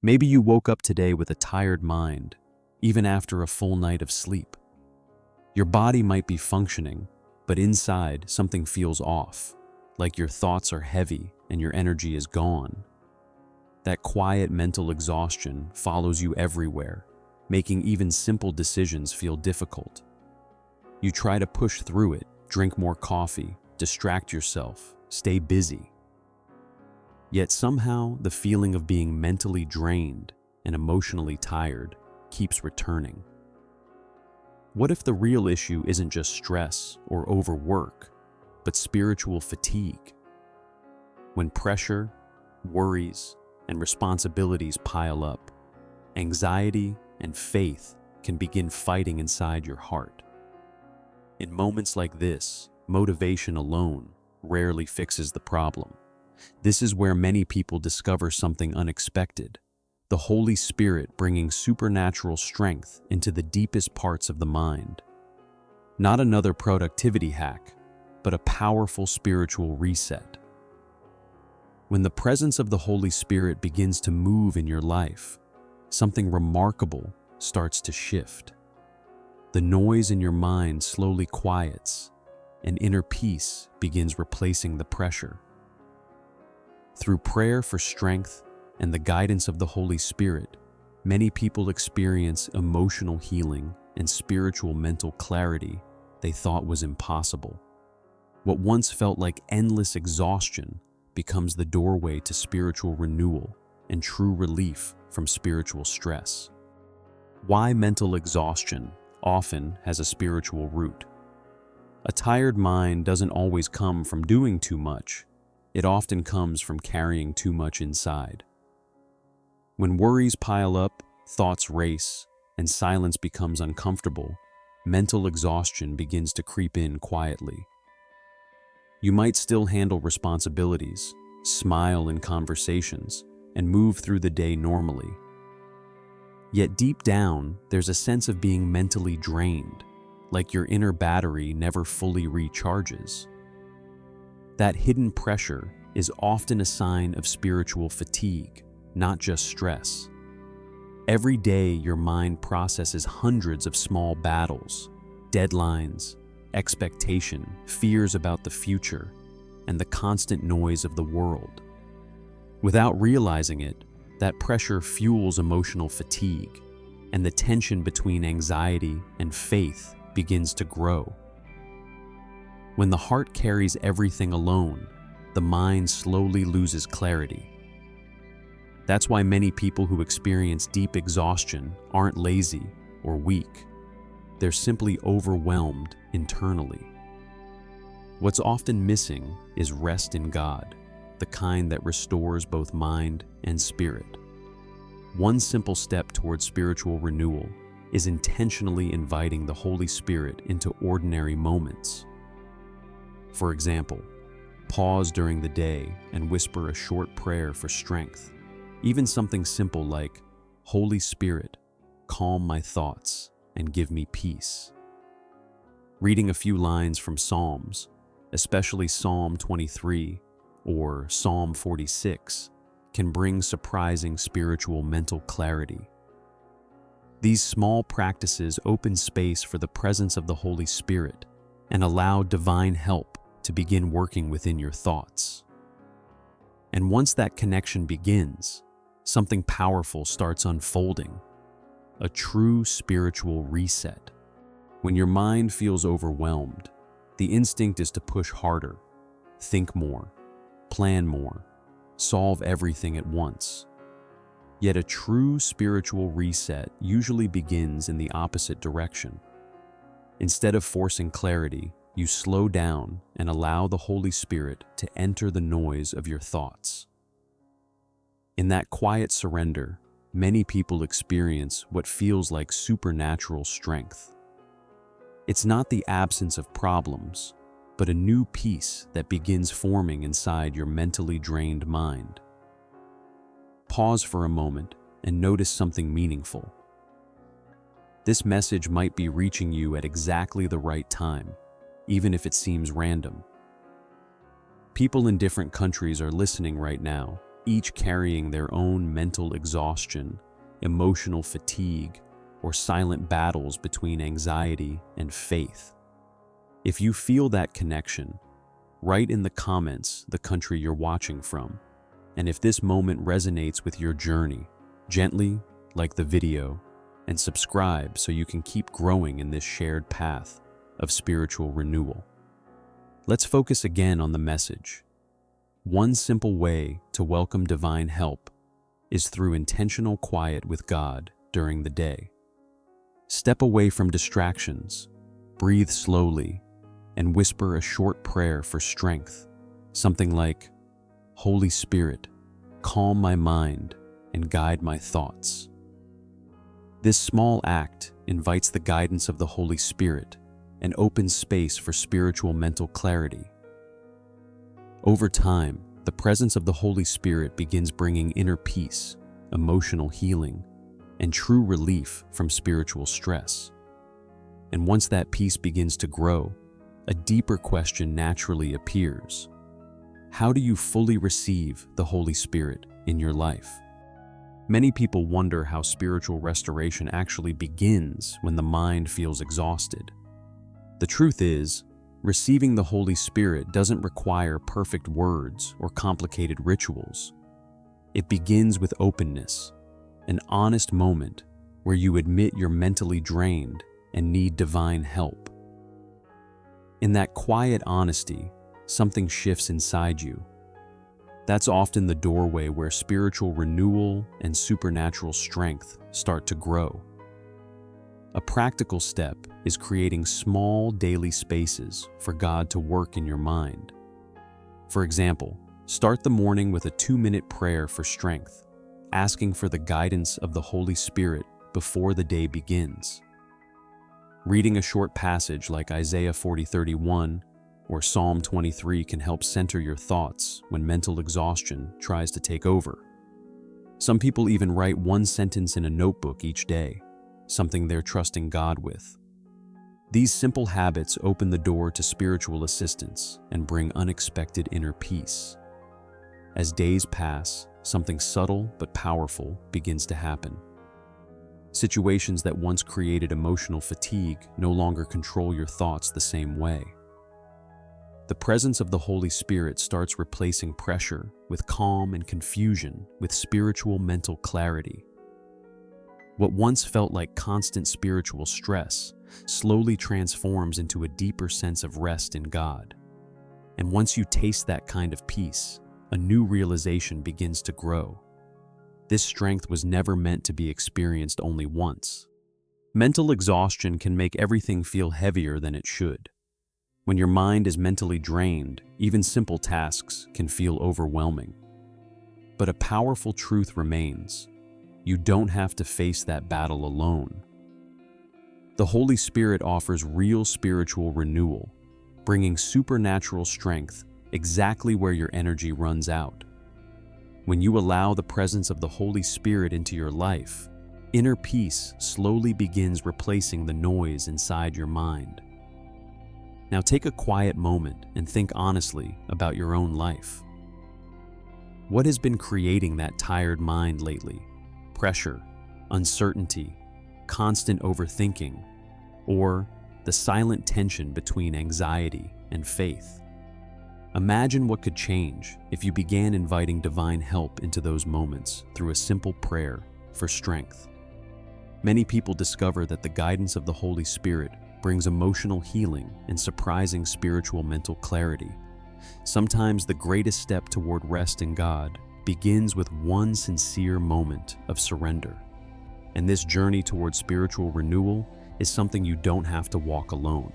Maybe you woke up today with a tired mind, even after a full night of sleep. Your body might be functioning, but inside something feels off, like your thoughts are heavy and your energy is gone. That quiet mental exhaustion follows you everywhere, making even simple decisions feel difficult. You try to push through it, drink more coffee, distract yourself, stay busy. Yet somehow the feeling of being mentally drained and emotionally tired keeps returning. What if the real issue isn't just stress or overwork, but spiritual fatigue? When pressure, worries, and responsibilities pile up, anxiety and faith can begin fighting inside your heart. In moments like this, motivation alone rarely fixes the problem. This is where many people discover something unexpected, the Holy Spirit bringing supernatural strength into the deepest parts of the mind. Not another productivity hack, but a powerful spiritual reset. When the presence of the Holy Spirit begins to move in your life, something remarkable starts to shift. The noise in your mind slowly quiets, and inner peace begins replacing the pressure. Through prayer for strength and the guidance of the Holy Spirit, many people experience emotional healing and spiritual mental clarity they thought was impossible. What once felt like endless exhaustion becomes the doorway to spiritual renewal and true relief from spiritual stress. Why mental exhaustion often has a spiritual root? A tired mind doesn't always come from doing too much. It often comes from carrying too much inside. When worries pile up, thoughts race, and silence becomes uncomfortable, mental exhaustion begins to creep in quietly. You might still handle responsibilities, smile in conversations, and move through the day normally. Yet deep down, there's a sense of being mentally drained, like your inner battery never fully recharges. That hidden pressure is often a sign of spiritual fatigue, not just stress. Every day, your mind processes hundreds of small battles, deadlines, expectation, fears about the future, and the constant noise of the world. Without realizing it, that pressure fuels emotional fatigue, and the tension between anxiety and faith begins to grow. When the heart carries everything alone, the mind slowly loses clarity. That's why many people who experience deep exhaustion aren't lazy or weak. They're simply overwhelmed internally. What's often missing is rest in God, the kind that restores both mind and spirit. One simple step towards spiritual renewal is intentionally inviting the Holy Spirit into ordinary moments. For example, pause during the day and whisper a short prayer for strength. Even something simple like, "Holy Spirit, calm my thoughts and give me peace." Reading a few lines from Psalms, especially Psalm 23 or Psalm 46, can bring surprising spiritual mental clarity. These small practices open space for the presence of the Holy Spirit and allow divine help to begin working within your thoughts. And once that connection begins, something powerful starts unfolding, a true spiritual reset. When your mind feels overwhelmed, the instinct is to push harder, think more, plan more, solve everything at once. Yet a true spiritual reset usually begins in the opposite direction. Instead of forcing clarity, you slow down and allow the Holy Spirit to enter the noise of your thoughts. In that quiet surrender, many people experience what feels like supernatural strength. It's not the absence of problems, but a new peace that begins forming inside your mentally drained mind. Pause for a moment and notice something meaningful. This message might be reaching you at exactly the right time, even if it seems random. People in different countries are listening right now, each carrying their own mental exhaustion, emotional fatigue, or silent battles between anxiety and faith. If you feel that connection, write in the comments the country you're watching from. And if this moment resonates with your journey, gently like the video and subscribe so you can keep growing in this shared path of spiritual renewal. Let's focus again on the message. One simple way to welcome divine help is through intentional quiet with God during the day. Step away from distractions, breathe slowly, and whisper a short prayer for strength, something like, "Holy Spirit, calm my mind and guide my thoughts." This small act invites the guidance of the Holy Spirit and opens space for spiritual mental clarity. Over time, the presence of the Holy Spirit begins bringing inner peace, emotional healing, and true relief from spiritual stress. And once that peace begins to grow, a deeper question naturally appears. How do you fully receive the Holy Spirit in your life? Many people wonder how spiritual restoration actually begins when the mind feels exhausted. The truth is, receiving the Holy Spirit doesn't require perfect words or complicated rituals. It begins with openness, an honest moment where you admit you're mentally drained and need divine help. In that quiet honesty, something shifts inside you. That's often the doorway where spiritual renewal and supernatural strength start to grow. A practical step is creating small daily spaces for God to work in your mind. For example, start the morning with a 2-minute prayer for strength, asking for the guidance of the Holy Spirit before the day begins. Reading a short passage like Isaiah 40:31 or Psalm 23 can help center your thoughts when mental exhaustion tries to take over. Some people even write one sentence in a notebook each day, something they're trusting God with. These simple habits open the door to spiritual assistance and bring unexpected inner peace. As days pass, something subtle but powerful begins to happen. Situations that once created emotional fatigue no longer control your thoughts the same way. The presence of the Holy Spirit starts replacing pressure with calm and confusion with spiritual mental clarity. What once felt like constant spiritual stress slowly transforms into a deeper sense of rest in God. And once you taste that kind of peace, a new realization begins to grow. This strength was never meant to be experienced only once. Mental exhaustion can make everything feel heavier than it should. When your mind is mentally drained, even simple tasks can feel overwhelming. But a powerful truth remains. You don't have to face that battle alone. The Holy Spirit offers real spiritual renewal, bringing supernatural strength exactly where your energy runs out. When you allow the presence of the Holy Spirit into your life, inner peace slowly begins replacing the noise inside your mind. Now take a quiet moment and think honestly about your own life. What has been creating that tired mind lately? Pressure, uncertainty, constant overthinking, or the silent tension between anxiety and faith? Imagine what could change if you began inviting divine help into those moments through a simple prayer for strength. Many people discover that the guidance of the Holy Spirit brings emotional healing and surprising spiritual mental clarity. Sometimes the greatest step toward rest in God begins with one sincere moment of surrender. And this journey toward spiritual renewal is something you don't have to walk alone.